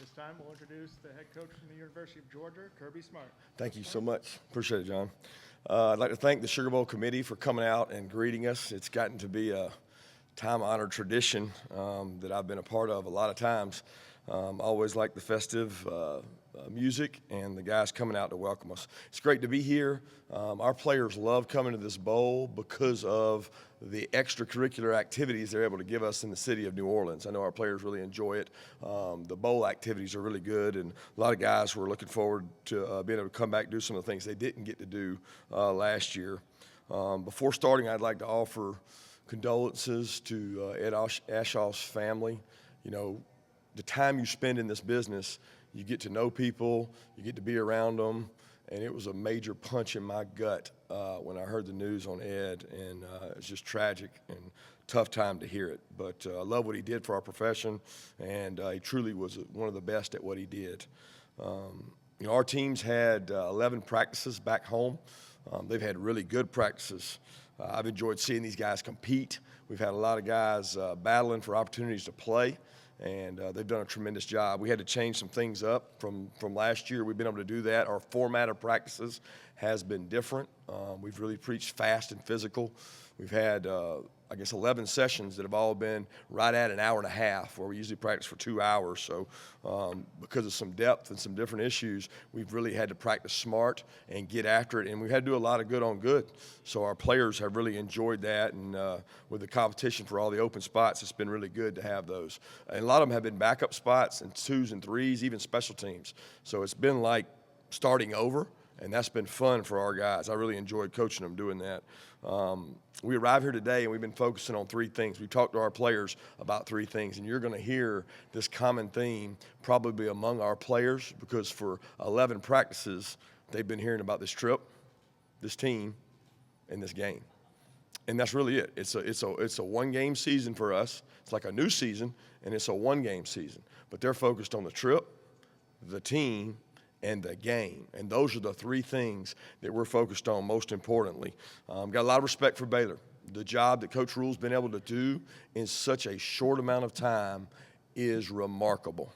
This time we'll introduce the head coach from the University of Georgia, Kirby Smart. Thank you so much. Appreciate it, John. I'd like to thank the Sugar Bowl committee for coming out and greeting us. It's gotten to be a time-honored tradition that I've been a part of a lot of times. I always like the festive music and the guys coming out to welcome us. It's great to be here. Our players love coming to this bowl because of the extracurricular activities they're able to give us in the city of New Orleans. I know our players really enjoy it. The bowl activities are really good, and a lot of guys were looking forward to being able to come back and do some of the things they didn't get to do last year. Before starting, I'd like to offer condolences to Ed Aschoff's family. You know, the time you spend in this business, you get to know people, you get to be around them, and it was a major punch in my gut when I heard the news on Ed, and it's just tragic and tough time to hear it. But I love what he did for our profession, and he truly was one of the best at what he did. You know, our teams had 11 practices back home. They've had really good practices. I've enjoyed seeing these guys compete. We've had a lot of guys battling for opportunities to play, and they've done a tremendous job. We had to change some things up from last year. We've been able to do that. Our format of practices has been different. We've really preached fast and physical. We've had, I guess, 11 sessions that have all been right at an hour and a half, where we usually practice for 2 hours. So because of some depth and some different issues, we've really had to practice smart and get after it. And we've had to do a lot of good on good. So our players have really enjoyed that. And with the competition for all the open spots, it's been really good to have those. And a lot of them have been backup spots and 2s and 3s, even special teams. So it's been like starting over. And that's been fun for our guys. I really enjoyed coaching them doing that. We arrived here today, and we've been focusing on 3 things. We talked to our players about 3 things, and you're going to hear this common theme probably among our players, because for 11 practices, they've been hearing about this trip, this team, and this game. And that's really it. It's a one-game season for us. It's like a new season, and it's a one-game season. But they're focused on the trip, the team, and the game. And those are the 3 things that we're focused on most importantly. Got a lot of respect for Baylor. The job that Coach Rule's been able to do in such a short amount of time is remarkable.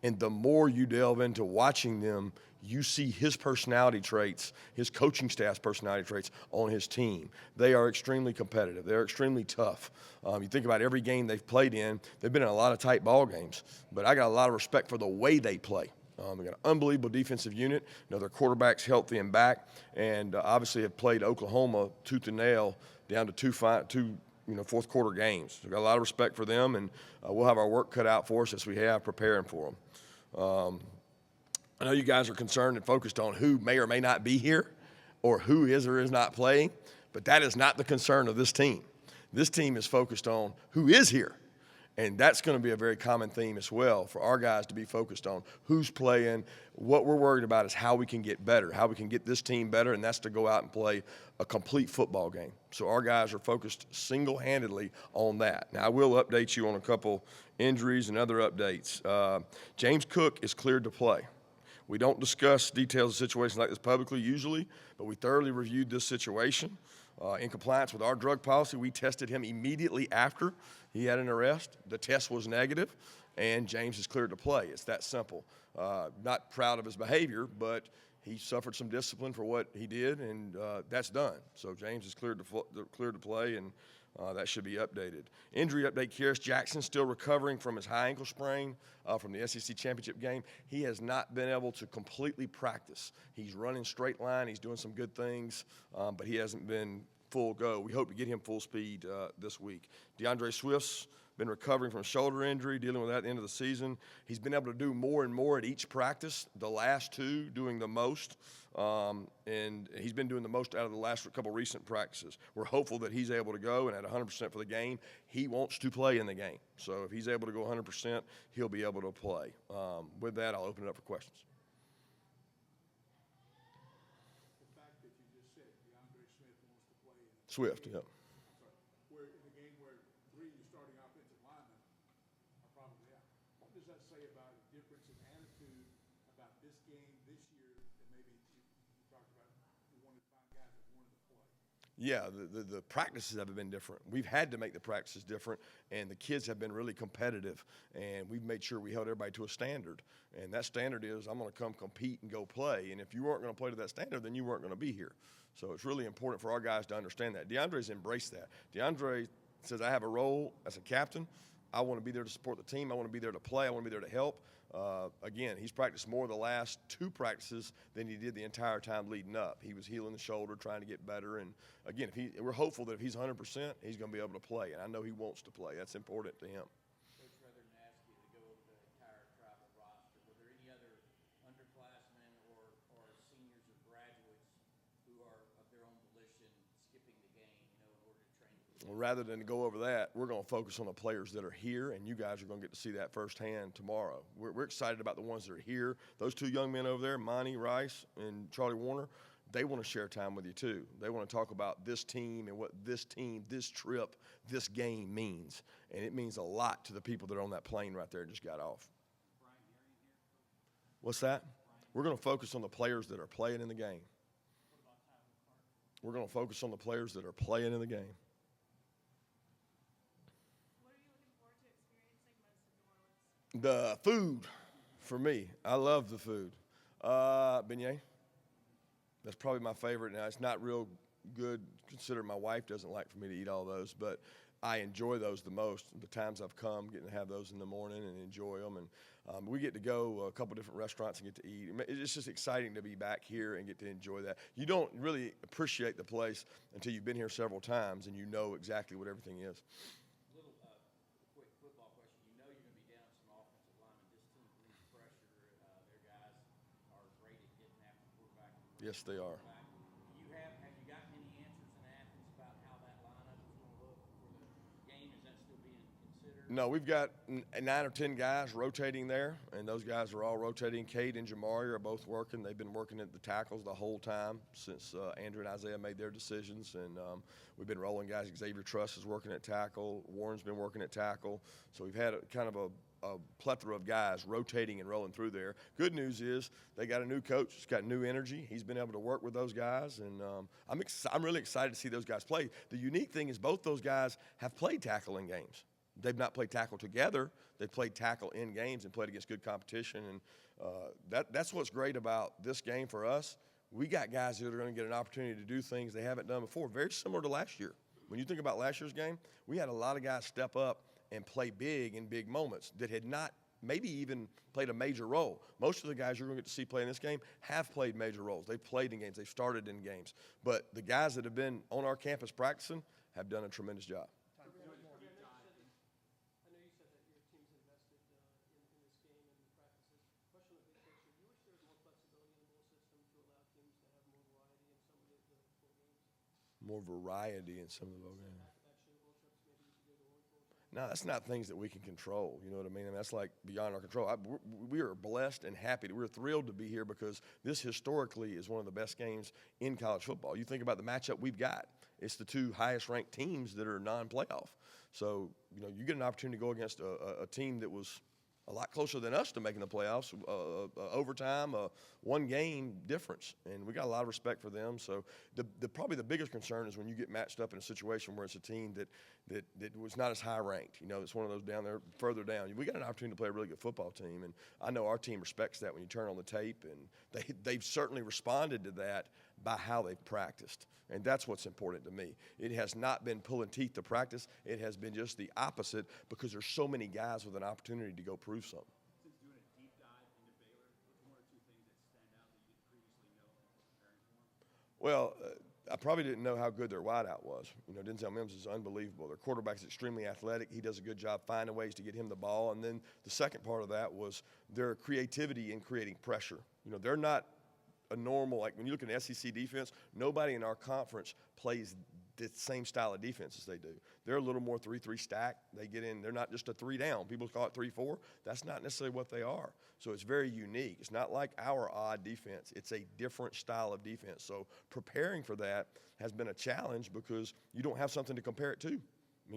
And the more you delve into watching them, you see his personality traits, his coaching staff's personality traits on his team. They are extremely competitive. They're extremely tough. You think about every game they've played in, they've been in a lot of tight ball games. But I got a lot of respect for the way they play. They got an unbelievable defensive unit. You know, their quarterback's healthy and back, and obviously have played Oklahoma tooth and nail down to two fourth quarter games. So got a lot of respect for them, and we'll have our work cut out for us as we have preparing for them. I know you guys are concerned and focused on who may or may not be here, or who is or is not playing, but that is not the concern of this team. This team is focused on who is here. And that's going to be a very common theme as well for our guys to be focused on who's playing. What we're worried about is how we can get better, how we can get this team better, and that's to go out and play a complete football game. So our guys are focused single-handedly on that. Now, I will update you on a couple injuries and other updates. James Cook is cleared to play. We don't discuss details of situations like this publicly usually, but we thoroughly reviewed this situation. In compliance with our drug policy, we tested him immediately after he had an arrest. The test was negative, and James is cleared to play. It's that simple. Not proud of his behavior, but he suffered some discipline for what he did, and that's done. So James is cleared to play, and that should be updated. Injury update, Kearis Jackson still recovering from his high ankle sprain from the SEC championship game. He has not been able to completely practice. He's running straight line. He's doing some good things, but he hasn't been full go. We hope to get him full speed this week. DeAndre Swift's been recovering from a shoulder injury, dealing with that at the end of the season. He's been able to do more and more at each practice, the last 2 doing the most, and he's been doing the most out of the last couple recent practices. We're hopeful that he's able to go and at 100% for the game. He wants to play in the game. So if he's able to go 100%, he'll be able to play. With that, I'll open it up for questions. The fact that you just said DeAndre Smith wants to play in Swift, yeah. Where in a game where 3 of your starting offensive linemen are probably out. What does that say about a difference in attitude about this game this year that maybe you talked about you wanted to find guys that wanted to play? Yeah, the practices have been different. We've had to make the practices different, and the kids have been really competitive, and we've made sure we held everybody to a standard. And that standard is I'm going to come compete and go play. And if you weren't going to play to that standard, then you weren't going to be here. So it's really important for our guys to understand that. DeAndre's embraced that. DeAndre says, I have a role as a captain. I want to be there to support the team. I want to be there to play. I want to be there to help. Again, he's practiced more the last 2 practices than he did the entire time leading up. He was healing the shoulder, trying to get better. And, again, we're hopeful that if he's 100%, he's going to be able to play. And I know he wants to play. That's important to him. Coach, rather than ask you to go over the entire tribal roster, were there any other underclassmen or seniors or graduates who are of their own volition skipping the game, in order to train? Well, rather than go over that, we're going to focus on the players that are here, and you guys are going to get to see that firsthand tomorrow. We're excited about the ones that are here. Those 2 young men over there, Monty Rice and Charlie Warner, they want to share time with you too. They want to talk about this team and what this team, this trip, this game means. And it means a lot to the people that are on that plane right there and just got off. What's that? We're going to focus on the players that are playing in the game. We're going to focus on the players that are playing in the game. The food, for me, I love the food. Beignet, that's probably my favorite. Now, it's not real good considering my wife doesn't like for me to eat all those, but I enjoy those the most. The times I've come, getting to have those in the morning and enjoy them. And we get to go a couple different restaurants and get to eat. It's just exciting to be back here and get to enjoy that. You don't really appreciate the place until you've been here several times and you know exactly what everything is. Quick football question. You know you're going to be down some offensive linemen. This team brings pressure. Their guys are great at getting after the quarterback. Yes, they are. Have you gotten any answers in Athens about how that lineup is going to look for the game? Is that still being considered? No, we've got 9 or 10 guys rotating there, and those guys are all rotating. Cade and Jamari are both working. They've been working at the tackles the whole time since Andrew and Isaiah made their decisions, and we've been rolling guys. Xavier Truss is working at tackle. Warren's been working at tackle. So we've had kind of a plethora of guys rotating and rolling through there. Good news is they got a new coach. He's got new energy. He's been able to work with those guys, and I'm really excited to see those guys play. The unique thing is both those guys have played tackle in games. They've not played tackle together. They've played tackle in games and played against good competition, and that's what's great about this game for us. We got guys that are going to get an opportunity to do things they haven't done before, very similar to last year. When you think about last year's game, we had a lot of guys step up and play big in big moments that had not maybe even played a major role. Most of the guys you're going to get to see play in this game have played major roles. They've played in games. They've started in games. But the guys that have been on our campus practicing have done a tremendous job. I know you said that your team's invested in this game and the practices. Question on the big picture, do you wish there was more flexibility in the bowl system to allow teams to have more variety in some of the bowl games? More variety in some of the bowl games. Back-to-back Sugar Bowl trips, maybe you could go to Orange Bowl trips? No, that's not things that we can control. You know what I mean? That's like beyond our control. We are blessed and happy. We're thrilled to be here because this historically is one of the best games in college football. You think about the matchup we've got. It's the 2 highest-ranked teams that are non-playoff. So, you get an opportunity to go against a team that was a lot closer than us to making the playoffs, overtime, one game difference. And we got a lot of respect for them. So probably the biggest concern is when you get matched up in a situation where it's a team that was not as high ranked. It's one of those down there, further down. We got an opportunity to play a really good football team. And I know our team respects that when you turn on the tape. And they've certainly responded to that by how they've practiced. And that's what's important to me. It has not been pulling teeth to practice. It has been just the opposite because there's so many guys with an opportunity to go prove something. Since doing a deep dive into Baylor, what's 1 or 2 things that stand out that you didn't previously know before preparing for them? Well, I probably didn't know how good their wideout was. Denzel Mims is unbelievable. Their quarterback is extremely athletic. He does a good job finding ways to get him the ball. And then the second part of that was their creativity in creating pressure. They're not a normal, like when you look at an SEC defense, nobody in our conference plays the same style of defense as they do. They're a little more 3-3 stack. They get in, they're not just a 3 down. People call it 3-4. That's not necessarily what they are. So it's very unique. It's not like our odd defense. It's a different style of defense. So preparing for that has been a challenge because you don't have something to compare it to.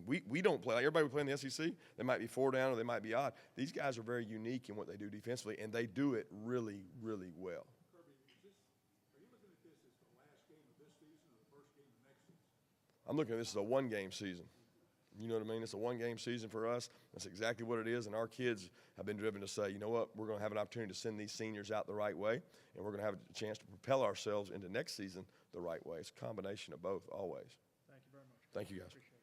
We don't play. Like everybody we play in the SEC, they might be 4 down or they might be odd. These guys are very unique in what they do defensively, and they do it really, really well. Kirby, are you looking at this as the last game of this season or the first game of next season? I'm looking at this as a one-game season. You know what I mean? It's a one-game season for us. That's exactly what it is. And our kids have been driven to say, you know what, we're going to have an opportunity to send these seniors out the right way, and we're going to have a chance to propel ourselves into next season the right way. It's a combination of both always. Thank you very much. Thank you, guys. Appreciate it.